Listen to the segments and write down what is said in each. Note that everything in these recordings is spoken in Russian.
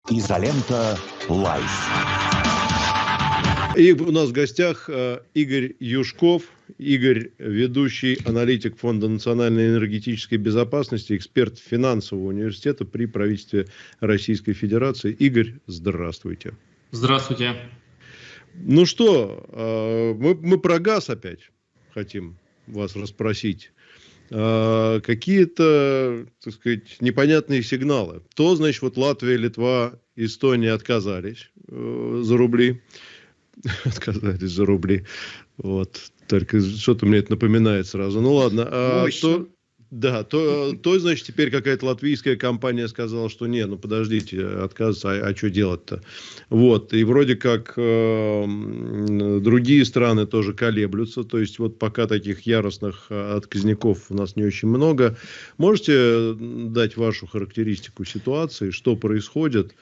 Изолента Лайф. И у нас в гостях Игорь Юшков. Игорь, ведущий аналитик Фонда национальной энергетической безопасности, эксперт финансового университета при правительстве Российской Федерации. Игорь, здравствуйте. Здравствуйте. Ну что, мы про газ опять хотим вас расспросить. Какие-то, так сказать, непонятные сигналы. То, значит, вот Латвия, Литва, Эстония отказались за рубли. Отказались за рубли. Вот. Только что-то мне это напоминает сразу. Ну ладно. То, значит, теперь какая-то латвийская компания сказала, что не, ну подождите, отказываться, а что делать-то? Вот. И вроде как другие страны тоже колеблются. То есть, вот пока таких яростных отказников у нас не очень много. Можете дать вашу характеристику ситуации, что происходит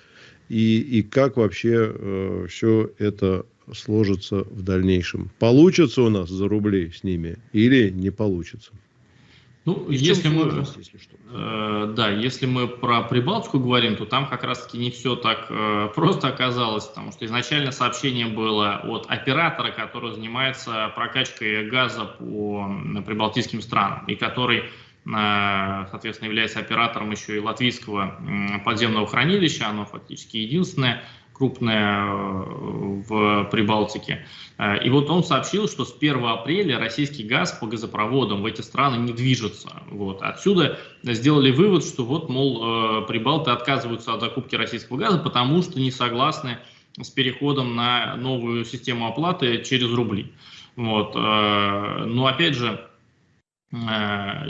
и как вообще все это сложится в дальнейшем? Получится у нас за рубли с ними или не получится? Ну, если мы про Прибалтику говорим, то там как раз-таки не все так просто оказалось, потому что изначально сообщение было от оператора, который занимается прокачкой газа по прибалтийским странам, и который, соответственно, является оператором еще и латвийского подземного хранилища, оно фактически единственное крупное в Прибалтике. И вот он сообщил, что с 1 апреля российский газ по газопроводам в эти страны не движется. Вот. Отсюда сделали вывод, что вот, мол, прибалты отказываются от закупки российского газа, потому что не согласны с переходом на новую систему оплаты через рубли. Вот. Но опять же,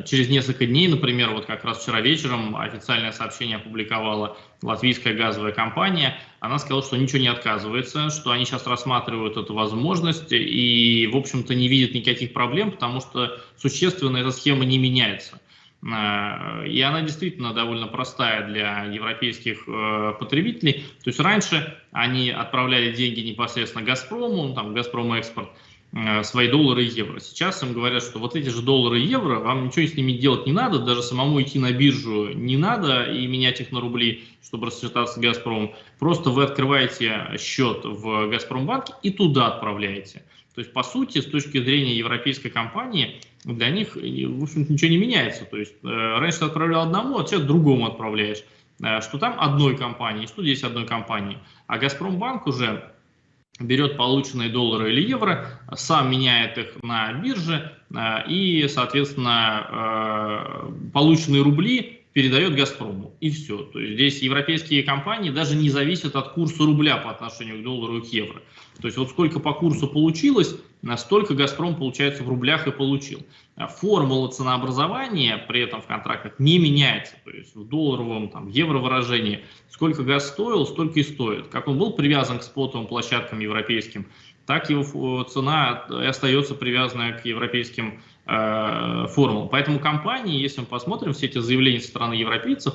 через несколько дней, например, вот как раз вчера вечером официальное сообщение опубликовала латвийская газовая компания. Она сказала, что ничего не отказывается, что они сейчас рассматривают эту возможность и, в общем-то, не видят никаких проблем, потому что существенно эта схема не меняется. И она действительно довольно простая для европейских потребителей. То есть раньше они отправляли деньги непосредственно «Газпрому», там «Газпром Экспорт», свои доллары и евро. Сейчас им говорят, что вот эти же доллары и евро, вам ничего с ними делать не надо, даже самому идти на биржу не надо и менять их на рубли, чтобы рассчитаться с «Газпромом». Просто вы открываете счет в «Газпромбанке» и туда отправляете. То есть, по сути, с точки зрения европейской компании, для них, в общем-то, ничего не меняется. То есть, раньше ты отправлял одному, а сейчас другому отправляешь. Что там одной компании, что здесь одной компании. А «Газпромбанк» уже берет полученные доллары или евро, сам меняет их на бирже и, соответственно, полученные рубли передает «Газпрому». И все. То есть здесь европейские компании даже не зависят от курса рубля по отношению к доллару и к евро. То есть вот сколько по курсу получилось, столько «Газпром», получается, в рублях и получил. Формула ценообразования при этом в контрактах не меняется. То есть в долларовом, там, евро выражении сколько газ стоил, столько и стоит. Как он был привязан к спотовым площадкам европейским, так его цена и остается привязанная к европейским формулам. Поэтому компании, если мы посмотрим все эти заявления со стороны европейцев,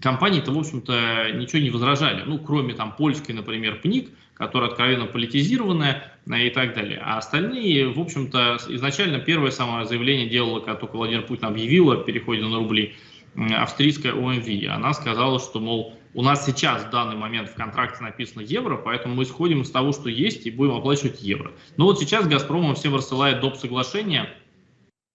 компании-то, в общем-то, ничего не возражали. Ну, кроме там польской, например, ПНИК, которая откровенно политизированная и так далее. А остальные, в общем-то, изначально первое самое заявление делала, когда только Владимир Путин объявил о переходе на рубли, австрийская ОМВ. Она сказала, что, мол, у нас сейчас в данный момент в контракте написано евро, поэтому мы исходим из того, что есть, и будем оплачивать евро. Но вот сейчас «Газпром» всем рассылает доп. Соглашение,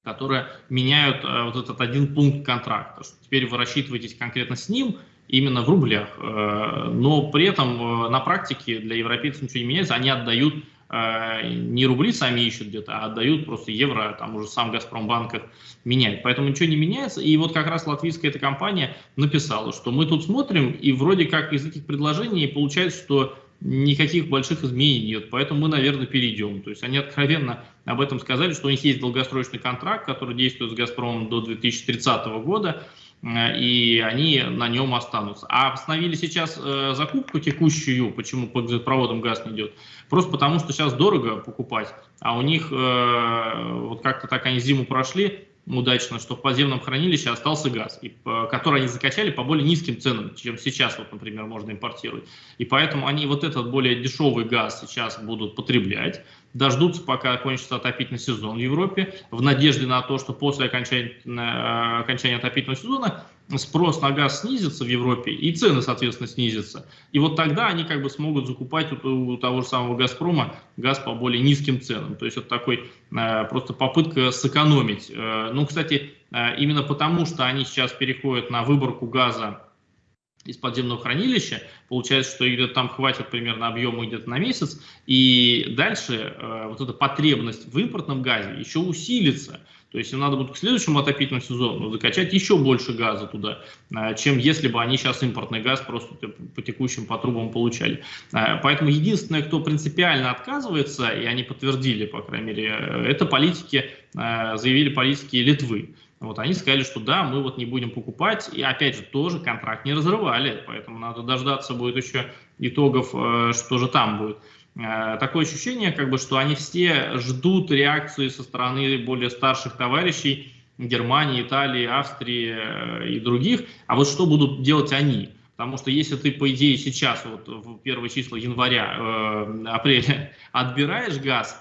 которые меняют вот этот один пункт контракта, что теперь вы рассчитываетесь конкретно с ним именно в рублях, но при этом на практике для европейцев ничего не меняется, они отдают не рубли сами ищут где-то, а отдают просто евро, там уже сам «Газпромбанк» их меняет, поэтому ничего не меняется, и вот как раз латвийская эта компания написала, что мы тут смотрим, и вроде как из этих предложений получается, что никаких больших изменений нет, поэтому мы, наверное, перейдем. То есть они откровенно об этом сказали, что у них есть долгосрочный контракт, который действует с «Газпромом» до 2030 года, и они на нем останутся. А остановили сейчас закупку текущую, почему по газопроводам газ не идет? Просто потому, что сейчас дорого покупать, а у них вот как-то так они зиму прошли удачно, что в подземном хранилище остался газ, который они закачали по более низким ценам, чем сейчас, вот, например, можно импортировать. И поэтому они вот этот более дешевый газ сейчас будут потреблять, дождутся, пока кончится отопительный сезон в Европе, в надежде на то, что после окончания отопительного сезона спрос на газ снизится в Европе, и цены, соответственно, снизятся. И вот тогда они как бы смогут закупать у того же самого «Газпрома» газ по более низким ценам. То есть это такой просто попытка сэкономить. Ну, кстати, именно потому, что они сейчас переходят на выборку газа из подземного хранилища, получается, что где-то там хватит примерно объема где-то на месяц, и дальше вот эта потребность в импортном газе еще усилится. То есть им надо будет к следующему отопительному сезону закачать еще больше газа туда, чем если бы они сейчас импортный газ просто по текущим по трубам получали. Поэтому единственное, кто принципиально отказывается, и они подтвердили, по крайней мере, это политики, заявили политики Литвы. Вот они сказали, что да, мы вот не будем покупать, и опять же тоже контракт не разрывали, поэтому надо дождаться будет еще итогов, что же там будет. Такое ощущение, как бы, что они все ждут реакции со стороны более старших товарищей Германии, Италии, Австрии и других, а вот что будут делать они? Потому что если ты, по идее, сейчас, вот в первые числа апреля, отбираешь газ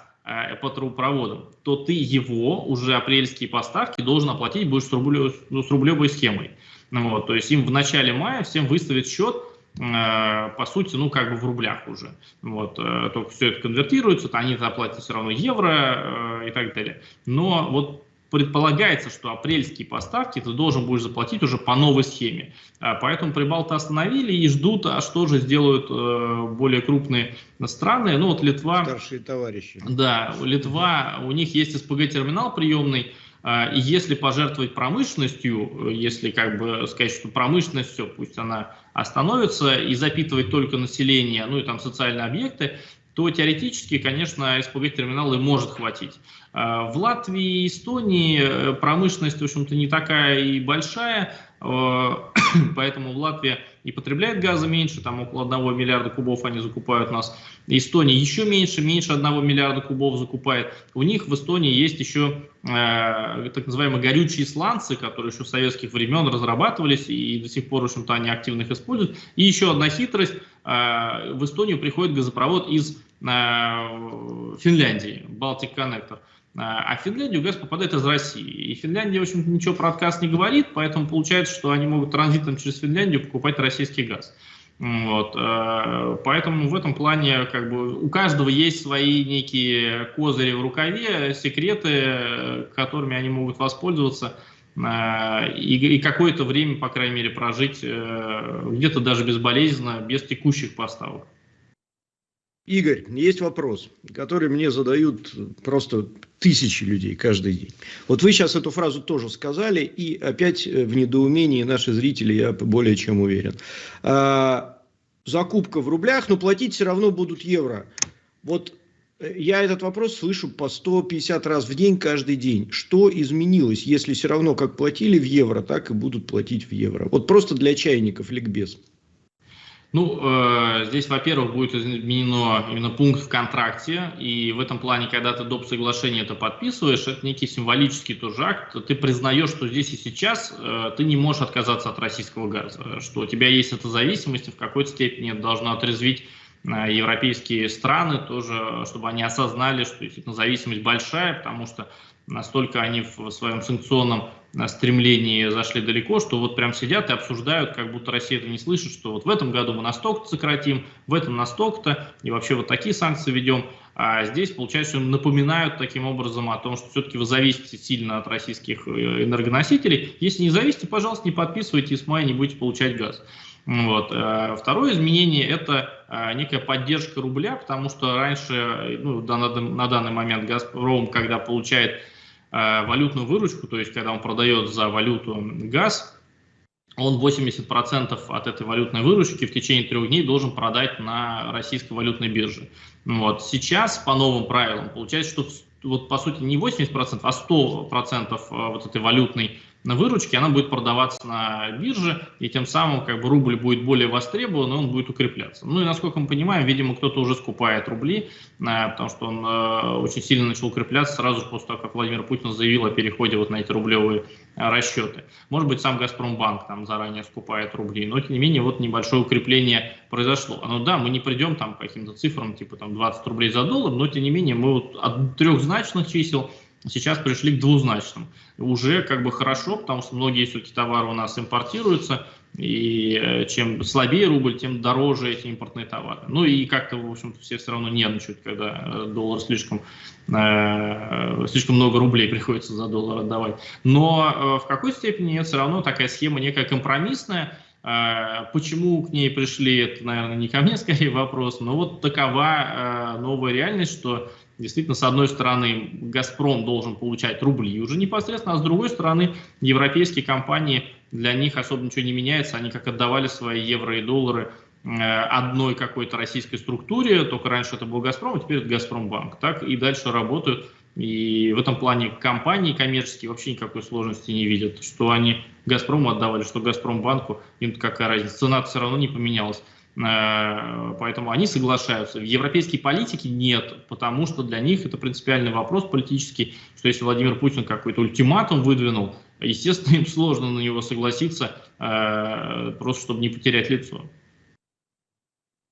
по трубопроводам, то ты его, уже апрельские поставки, должен оплатить будешь с рублевой схемой. Вот, то есть им в начале мая всем выставят счет, по сути, ну, как бы в рублях уже. Вот, только все это конвертируется, они оплатят все равно евро и так далее. Но вот предполагается, что апрельские поставки ты должен будешь заплатить уже по новой схеме. Поэтому Прибалты остановили и ждут, а что же сделают более крупные страны. Ну вот Литва... Старшие товарищи. Да, Литва, у них есть СПГ-терминал приемный, и если пожертвовать промышленностью, если как бы сказать, что промышленность, все, пусть она остановится, и запитывать только население, ну и там социальные объекты, то теоретически, конечно, СПГ-терминала может хватить. В Латвии и Эстонии промышленность, в общем-то, не такая и большая, поэтому Латвия и потребляет газа меньше, там около 1 миллиарда кубов они закупают у нас. Эстония еще меньше 1 миллиарда кубов закупает. У них в Эстонии есть еще так называемые горючие сланцы, которые еще с советских времен разрабатывались, и до сих пор, в общем-то, они активно их используют. И еще одна хитрость, в Эстонию приходит газопровод из Финляндии, Baltic Connector. А в Финляндию газ попадает из России. И Финляндия, в общем-то, ничего про отказ не говорит, поэтому получается, что они могут транзитом через Финляндию покупать российский газ. Вот. Поэтому в этом плане как бы у каждого есть свои некие козыри в рукаве, секреты, которыми они могут воспользоваться и какое-то время, по крайней мере, прожить где-то даже безболезненно, без текущих поставок. Игорь, есть вопрос, который мне задают просто тысячи людей каждый день. Вот вы сейчас эту фразу тоже сказали, и опять в недоумении наши зрители, я более чем уверен. Закупка в рублях, но платить все равно будут евро. Вот я этот вопрос слышу по 150 раз в день каждый день. Что изменилось, если все равно как платили в евро, так и будут платить в евро? Вот просто для чайников ликбез. Ну, здесь, во-первых, будет изменено именно пункт в контракте, и в этом плане, когда ты доп. Соглашение это подписываешь, это некий символический тоже акт, ты признаешь, что здесь и сейчас ты не можешь отказаться от российского газа, что у тебя есть эта зависимость, и в какой-то степени это должно отрезвить европейские страны тоже, чтобы они осознали, что действительно зависимость большая, потому что настолько они в своем санкционном стремлении зашли далеко, что вот прям сидят и обсуждают, как будто Россия это не слышит, что вот в этом году мы настолько-то сократим, в этом настолько-то, и вообще вот такие санкции ведем. А здесь, получается, им напоминают таким образом о том, что все-таки вы зависите сильно от российских энергоносителей. Если не зависите, пожалуйста, не подписывайте, и с мая не будете получать газ. Вот. Второе изменение – это некая поддержка рубля, потому что раньше, ну, на данный момент «Газпром», когда получает валютную выручку, то есть когда он продает за валюту газ, он 80% от этой валютной выручки в течение 3 дней должен продать на российской валютной бирже. Вот. Сейчас по новым правилам получается, что вот, по сути не 80%, а 100% вот этой валютной выручки, она будет продаваться на бирже, и тем самым как бы рубль будет более востребован, и он будет укрепляться. Ну и насколько мы понимаем, видимо, кто-то уже скупает рубли, потому что он очень сильно начал укрепляться сразу после того, как Владимир Путин заявил о переходе вот на эти рублевые расчеты. Может быть, сам Газпромбанк там заранее скупает рубли, но тем не менее вот небольшое укрепление произошло. Ну да, мы не придем там к каким-то цифрам, типа там 20 рублей за доллар, но тем не менее мы вот от трехзначных чисел сейчас пришли к двузначным. Уже как бы хорошо, потому что многие все-таки товары у нас импортируются, и чем слабее рубль, тем дороже эти импортные товары. Ну и как-то, в общем-то, все равно нервничают, когда доллар слишком много рублей приходится за доллар отдавать. Но в какой степени это все равно такая схема некая компромиссная. Почему к ней пришли, это, наверное, не ко мне скорее вопрос, но вот такова новая реальность, что действительно, с одной стороны, «Газпром» должен получать рубли уже непосредственно, а с другой стороны, европейские компании, для них особо ничего не меняется, они как отдавали свои евро и доллары одной какой-то российской структуре, только раньше это был «Газпром», а теперь это «Газпромбанк», так и дальше работают. И в этом плане компании коммерческие вообще никакой сложности не видят, что они «Газпрому» отдавали, что «Газпромбанку», им какая разница, цена все равно не поменялась. Поэтому они соглашаются. В европейской политике нет, потому что для них это принципиальный вопрос политический, что если Владимир Путин какой-то ультиматум выдвинул, естественно, им сложно на него согласиться, просто чтобы не потерять лицо.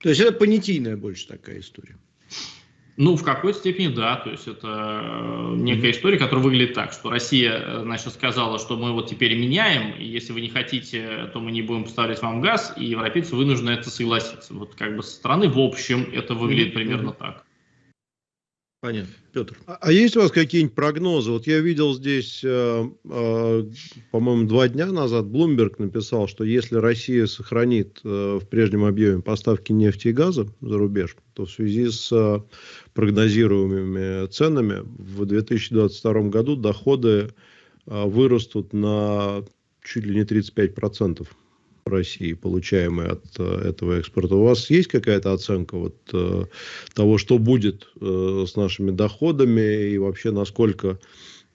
То есть это понятийная больше такая история? Ну, в какой-то степени да, то есть это некая история, которая выглядит так, что Россия, значит, сказала, что мы вот теперь меняем, и если вы не хотите, то мы не будем поставлять вам газ, и европейцы вынуждены это согласиться. Вот как бы со стороны в общем это выглядит примерно так. Понятно. Петр. А есть у вас какие-нибудь прогнозы? Вот я видел здесь, по-моему, 2 дня назад Bloomberg написал, что если Россия сохранит в прежнем объеме поставки нефти и газа за рубеж, то в связи с прогнозируемыми ценами в 2022 году доходы вырастут на чуть ли не 35%. России, получаемые от этого экспорта. У вас есть какая-то оценка вот того, что будет с нашими доходами и вообще насколько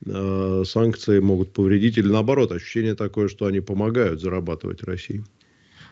санкции могут повредить или наоборот, ощущение такое, что они помогают зарабатывать России?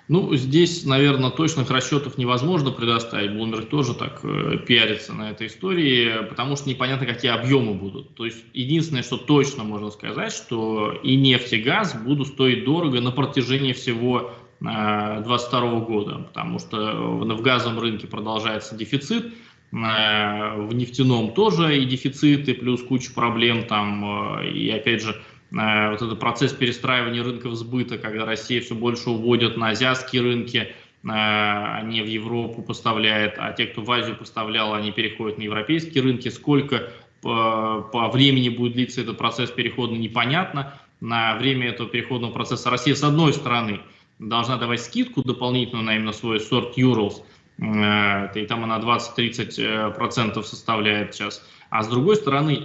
Ну, здесь, наверное, точных расчетов невозможно предоставить. Bloomberg тоже так пиарится на этой истории, потому что непонятно, какие объемы будут. То есть, единственное, что точно можно сказать, что и нефть, и газ будут стоить дорого на протяжении всего 2022 года, потому что в газовом рынке продолжается дефицит, в нефтяном тоже и дефициты, плюс куча проблем там, и опять же, вот этот процесс перестраивания рынков сбыта, когда Россия все больше уводит на азиатские рынки, а не в Европу поставляет, а те, кто в Азию поставлял, они переходят на европейские рынки. Сколько по времени будет длиться этот процесс перехода, непонятно. На время этого переходного процесса Россия, с одной стороны, должна давать скидку дополнительную на именно свой сорт Urals, и там она 20-30% составляет сейчас. А с другой стороны,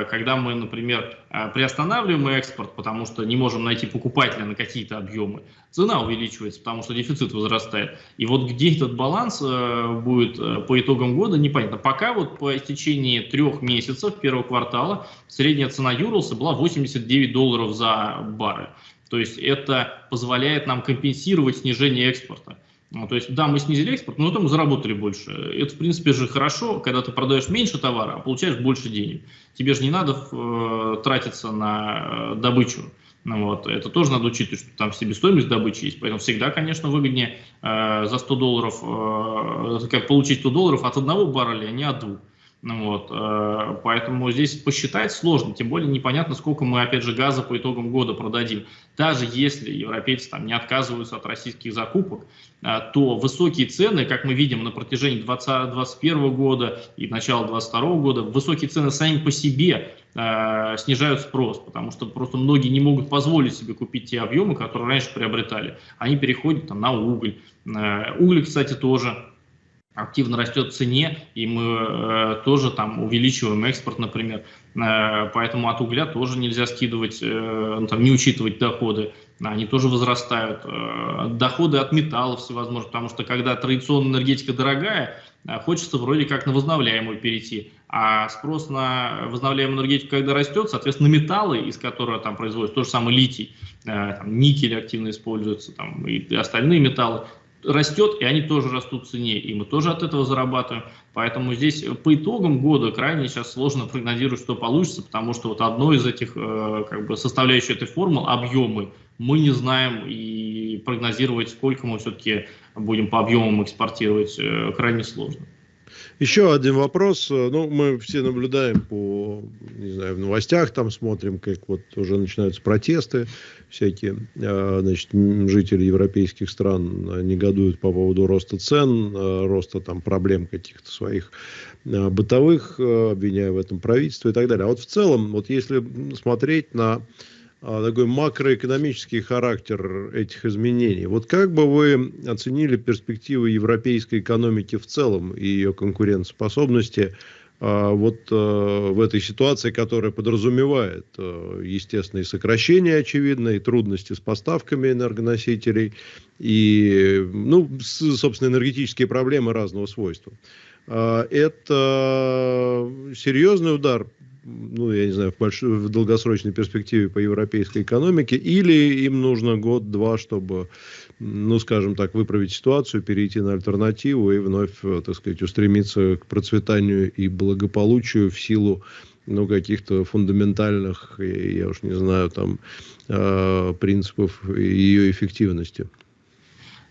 когда мы, например, приостанавливаем экспорт, потому что не можем найти покупателя на какие-то объемы, цена увеличивается, потому что дефицит возрастает. И вот где этот баланс будет по итогам года, непонятно. Пока вот по истечении 3 месяцев первого квартала средняя цена Urals была $89 за баррель. То есть это позволяет нам компенсировать снижение экспорта. Ну, то есть, да, мы снизили экспорт, но зато мы заработали больше. Это, в принципе, же хорошо, когда ты продаешь меньше товара, а получаешь больше денег. Тебе же не надо тратиться на добычу. Ну, вот. Это тоже надо учитывать, что там себестоимость добычи есть. Поэтому всегда, конечно, выгоднее за $100 получить $100 от 1 барреля, а не от 2. Ну, вот. Поэтому здесь посчитать сложно, тем более непонятно, сколько мы, опять же, газа по итогам года продадим. Даже если европейцы там не отказываются от российских закупок, то высокие цены, как мы видим на протяжении 2021 года и начала 2022 года, высокие цены сами по себе снижают спрос, потому что просто многие не могут позволить себе купить те объемы, которые раньше приобретали. Они переходят там на уголь. Уголь, кстати, тоже активно растет в цене, и мы тоже там увеличиваем экспорт, например. Поэтому от угля тоже нельзя скидывать, там, не учитывать доходы. Они тоже возрастают. Доходы от металлов всевозможных, потому что когда традиционная энергетика дорогая, хочется вроде как на возобновляемую перейти. А спрос на возобновляемую энергетику, когда растет, соответственно, металлы, из которых там производится, то же самое литий, там, никель активно используется, там, и остальные металлы, растет, и они тоже растут в цене, и мы тоже от этого зарабатываем. Поэтому здесь по итогам года крайне сейчас сложно прогнозировать, что получится, потому что вот одной из этих как бы составляющих этой формулы, объемы, мы не знаем, и прогнозировать, сколько мы все-таки будем по объемам экспортировать, крайне сложно. Еще один вопрос. Ну, мы все наблюдаем по, не знаю, в новостях там смотрим, как вот уже начинаются протесты всякие. Значит, жители европейских стран негодуют по поводу роста цен, роста там проблем каких-то своих бытовых, обвиняя в этом правительство и так далее. А вот в целом, вот если смотреть на такой макроэкономический характер этих изменений. Вот как бы вы оценили перспективы европейской экономики в целом и ее конкурентоспособности вот в этой ситуации, которая подразумевает, естественно, и сокращение, очевидно, и трудности с поставками энергоносителей, и, ну, собственно, энергетические проблемы разного свойства. Это серьезный удар, ну, я не знаю, в долгосрочной перспективе по европейской экономике, или им нужно год-два, чтобы, ну, скажем так, выправить ситуацию, перейти на альтернативу и вновь, так сказать, устремиться к процветанию и благополучию в силу, ну, каких-то фундаментальных, я уж не знаю, там, принципов ее эффективности?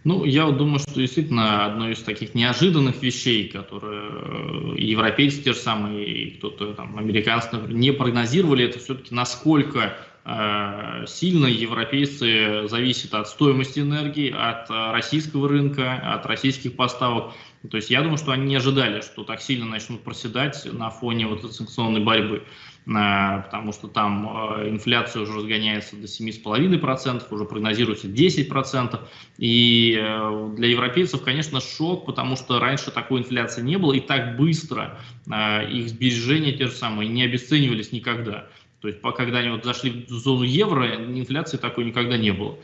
Ну, я вот думаю, что действительно одной из таких неожиданных вещей, которые и европейцы те же самые, и кто-то там, американцы, например, не прогнозировали, это все-таки насколько сильно европейцы зависят от стоимости энергии, от российского рынка, от российских поставок. То есть я думаю, что они не ожидали, что так сильно начнут проседать на фоне вот этой санкционной борьбы, потому что там инфляция уже разгоняется до 7,5%, уже прогнозируется 10%. И для европейцев, конечно, шок, потому что раньше такой инфляции не было, и так быстро их сбережения те же самые не обесценивались никогда. То есть, когда они вот зашли в зону евро, инфляции такой никогда не было.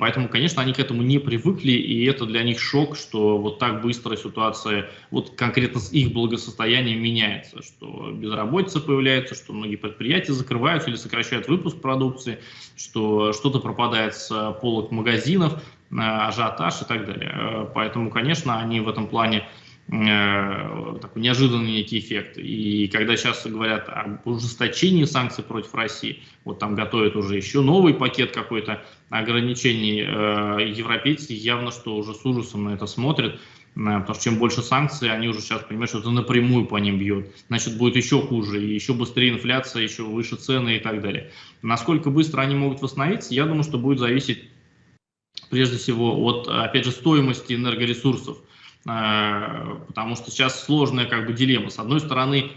Поэтому, конечно, они к этому не привыкли, и это для них шок, что вот так быстро ситуация, вот конкретно с их благосостоянием меняется, что безработица появляется, что многие предприятия закрываются или сокращают выпуск продукции, что что-то пропадает с полок магазинов, ажиотаж и так далее. Поэтому, конечно, они в этом плане такой неожиданный некий эффект. И когда сейчас говорят об ужесточении санкций против России, вот там готовят уже еще новый пакет какой-то ограничений, европейцы явно что уже с ужасом на это смотрят, потому что чем больше санкций, они уже сейчас понимают, что это напрямую по ним бьет. Значит, будет еще хуже, и еще быстрее инфляция, еще выше цены и так далее. Насколько быстро они могут восстановиться, я думаю, что будет зависеть прежде всего от, опять же, стоимости энергоресурсов. Потому что сейчас сложная как бы дилемма. С одной стороны,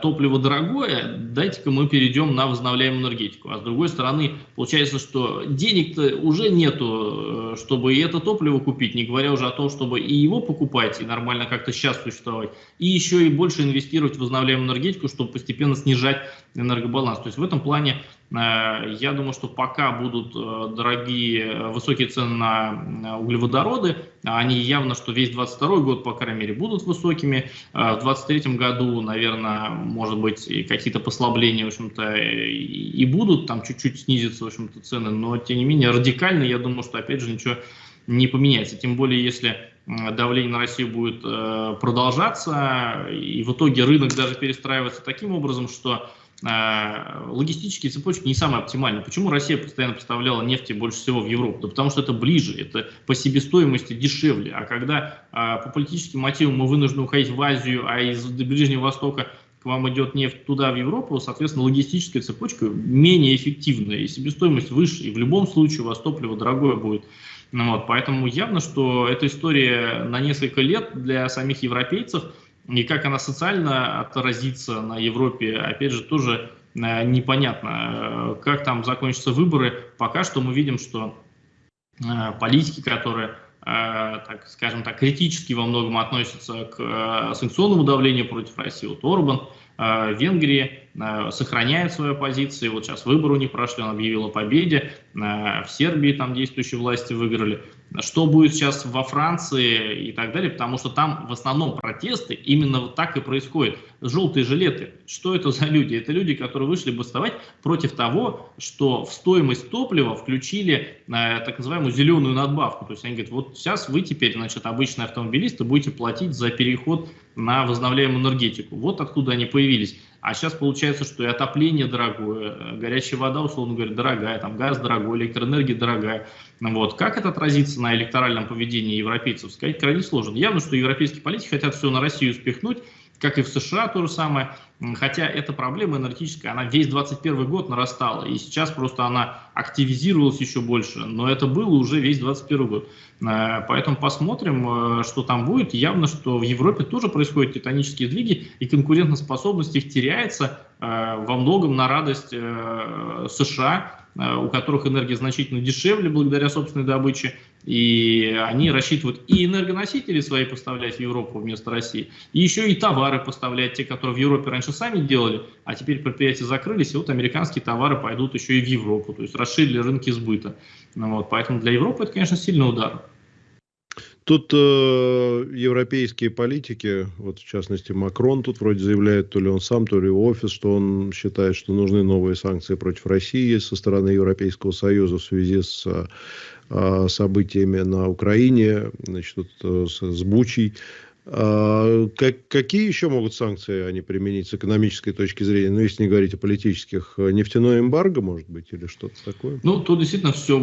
топливо дорогое, дайте-ка мы перейдем на возобновляемую энергетику. А с другой стороны, получается, что денег-то уже нету, чтобы и это топливо купить, не говоря уже о том, чтобы и его покупать, и нормально как-то сейчас существовать, и еще и больше инвестировать в возобновляемую энергетику, чтобы постепенно снижать энергобаланс. То есть в этом плане я думаю, что пока будут дорогие, высокие цены на углеводороды, они явно, что весь 2022 год, по крайней мере, будут высокими. В 2023 году, наверное, может быть, и какие-то послабления, в общем-то, и будут, там чуть-чуть снизятся, в общем-то, цены, но, тем не менее, радикально, я думаю, что, опять же, ничего не поменяется. Тем более, если давление на Россию будет продолжаться, и в итоге рынок даже перестраивается таким образом, что логистические цепочки не самые оптимальные. Почему Россия постоянно поставляла нефти больше всего в Европу? Да потому что это ближе, это по себестоимости дешевле. А когда по политическим мотивам мы вынуждены уходить в Азию, а из Ближнего Востока к вам идет нефть туда, в Европу, соответственно, логистическая цепочка менее эффективная, и себестоимость выше, и в любом случае у вас топливо дорогое будет. Ну, вот, поэтому явно, что эта история на несколько лет для самих европейцев. И как она социально отразится на Европе, опять же, тоже непонятно. Как там закончатся выборы, пока что мы видим, что политики, которые, так, скажем так, критически во многом относятся к санкционному давлению против России, вот Орбан в Венгрии сохраняет свою позицию. Вот сейчас выборы у них прошли, он объявил о победе. В Сербии там действующие власти выиграли. Что будет сейчас во Франции и так далее, потому что там в основном протесты именно вот так и происходят. Желтые жилеты. Что это за люди? Это люди, которые вышли бастовать против того, что в стоимость топлива включили так называемую зеленую надбавку. То есть они говорят, вот сейчас вы теперь, значит, обычные автомобилисты, будете платить за переход на возобновляемую энергетику. Вот откуда они появились. А сейчас получается, что и отопление дорогое, горячая вода, условно говоря, дорогая, там газ дорогой, электроэнергия дорогая. Вот. Как это отразится на электоральном поведении европейцев? Сказать крайне сложно. Явно, что европейские политики хотят все на Россию спихнуть, как и в США то же самое. Хотя эта проблема энергетическая, она весь 2021 год нарастала, и сейчас просто она активизировалась еще больше, но это было уже весь 2021 год. Поэтому посмотрим, что там будет. Явно, что в Европе тоже происходят тектонические сдвиги, и конкурентоспособность их теряется во многом на радость США, у которых энергия значительно дешевле благодаря собственной добыче, и они рассчитывают и энергоносители свои поставлять в Европу вместо России, и еще и товары поставлять, те, которые в Европе раньше сами делали, а теперь предприятия закрылись, и вот американские товары пойдут еще и в Европу, то есть расширили рынки сбыта. Вот, поэтому для Европы это, конечно, сильный удар. Тут европейские политики, вот в частности Макрон тут вроде заявляет, то ли он сам, то ли офис, что он считает, что нужны новые санкции против России со стороны Европейского Союза в связи с событиями на Украине, значит, с Бучей. Какие еще могут санкции они применить с экономической точки зрения? Ну, если не говорить о политических, нефтяное эмбарго, может быть, или что-то такое? Ну, тут действительно все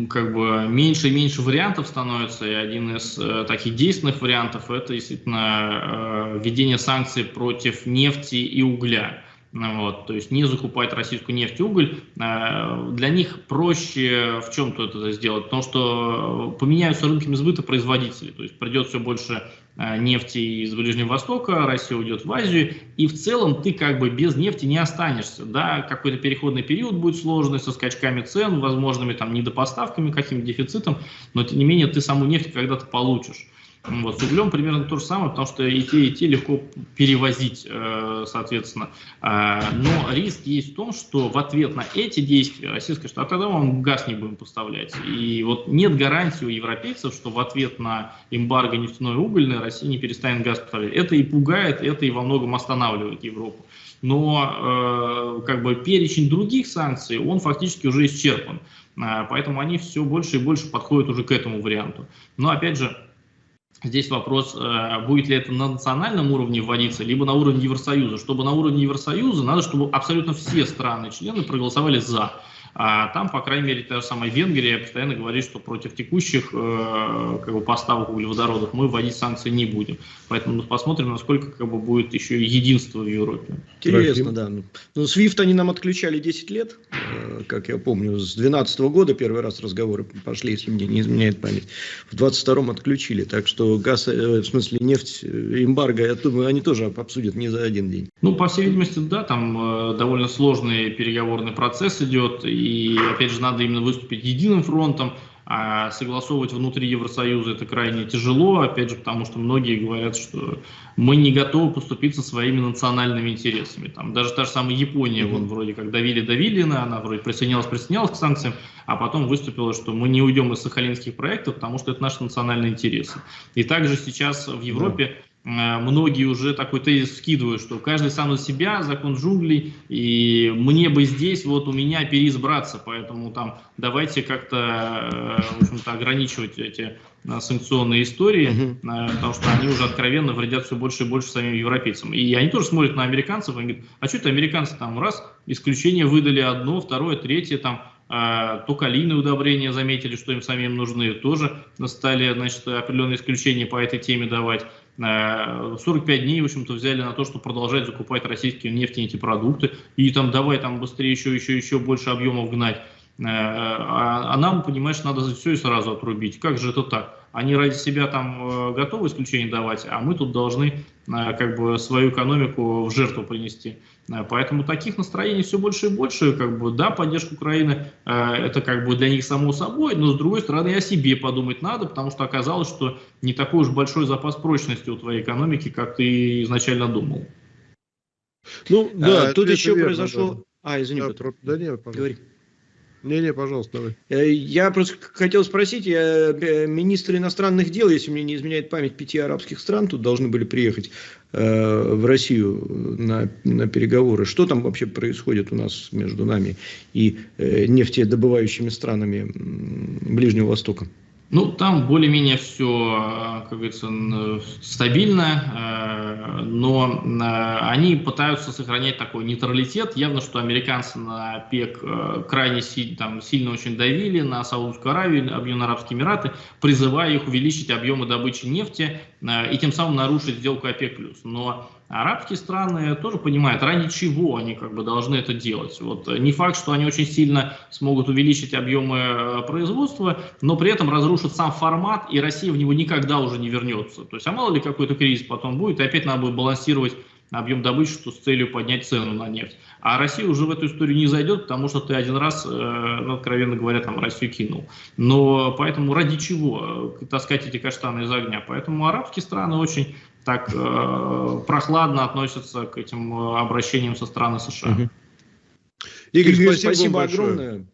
как бы меньше и меньше вариантов становится, и один из таких действенных вариантов — это действительно введение санкций против нефти и угля. Вот, то есть не закупать российскую нефть и уголь. Для них проще в чем-то это сделать, потому что поменяются рынками сбыта производителей, то есть придет все больше нефти из Ближнего Востока, Россия уйдет в Азию, и в целом ты как бы без нефти не останешься. Да, какой-то переходный период будет сложный, со скачками цен, возможными там недопоставками, каким-то дефицитом, но тем не менее ты саму нефть когда-то получишь. Вот, с углем примерно то же самое, потому что и те легко перевозить, соответственно. Но риск есть в том, что в ответ на эти действия Россия скажет: а тогда мы вам газ не будем поставлять. И вот нет гарантии у европейцев, что в ответ на эмбарго нефтяной и угольной Россия не перестанет газ поставлять. Это и пугает, это и во многом останавливает Европу. Но как бы перечень других санкций, он фактически уже исчерпан. Поэтому они все больше и больше подходят уже к этому варианту. Но опять же, здесь вопрос, будет ли это на национальном уровне вводиться, либо на уровне Евросоюза. Чтобы на уровне Евросоюза, надо, чтобы абсолютно все страны-члены проголосовали «за». А там, по крайней мере, та же самая Венгрия постоянно говорит, что против текущих как бы, поставок углеводородов мы вводить санкции не будем. Поэтому посмотрим, насколько как бы, будет еще единство в Европе. Интересно, да. Ну, SWIFT они нам отключали 10 лет, как я помню, с 2012 года первый раз разговоры пошли, если мне не изменяет память. В 2022 отключили, так что газ, в смысле нефть, эмбарго, я думаю, они тоже обсудят не за один день. Ну, по всей видимости, да, там довольно сложный переговорный процесс идет, и, опять же, надо именно выступить единым фронтом, а согласовывать внутри Евросоюза это крайне тяжело, опять же, потому что многие говорят, что мы не готовы поступиться своими национальными интересами. Там даже та же самая Япония, вон вроде как давили, она вроде присоединялась к санкциям, а потом выступила, что мы не уйдем из сахалинских проектов, потому что это наши национальные интересы. И также сейчас в Европе многие уже такой тезис вскидывают, что каждый сам за себя, закон джунглей, и мне бы здесь, вот у меня переизбраться, поэтому там давайте как-то, в общем-то, ограничивать эти санкционные истории, потому что они уже откровенно вредят все больше и больше самим европейцам. И они тоже смотрят на американцев и говорят: а что это американцы там раз исключение выдали одно, второе, третье, там то калийные удобрения заметили, что им самим нужны, тоже стали, значит, определенные исключения по этой теме давать. 45 дней, в общем-то, взяли на то, что продолжать закупать российские нефть и нефтепродукты, и там давай там быстрее еще больше объемов гнать. А нам, понимаешь, надо все и сразу отрубить. Как же это так? Они ради себя там готовы исключения давать, а мы тут должны как бы свою экономику в жертву принести. Поэтому таких настроений все больше и больше. Как бы, да, поддержка Украины это как бы для них само собой, но с другой стороны и о себе подумать надо, потому что оказалось, что не такой уж большой запас прочности у твоей экономики, как ты изначально думал. Ну, да, тут еще произошло... Извини, да нет, говори. Не, пожалуйста, давай. Я просто хотел спросить, министры иностранных дел, если мне не изменяет память, 5 арабских стран тут должны были приехать в Россию на переговоры. Что там вообще происходит у нас между нами и нефтедобывающими странами Ближнего Востока? Ну, там более-менее все, как говорится, стабильно, но они пытаются сохранять такой нейтралитет. Явно, что американцы на ОПЕК крайне сильно очень давили на Саудовскую Аравию, Объединенные Арабские Эмираты, призывая их увеличить объемы добычи нефти и тем самым нарушить сделку ОПЕК+. Но арабские страны тоже понимают, ради чего они как бы должны это делать. Вот не факт, что они очень сильно смогут увеличить объемы производства, но при этом разрушат сам формат, и Россия в него никогда уже не вернется. То есть, а мало ли какой-то кризис потом будет, и опять надо будет балансировать объем добычи, что с целью поднять цену на нефть. А Россия уже в эту историю не зайдет, потому что ты один раз, откровенно говоря, там Россию кинул. Но поэтому ради чего таскать эти каштаны из огня? Поэтому арабские страны очень так прохладно относятся к этим обращениям со стороны США. Игорь, Спасибо вам огромное.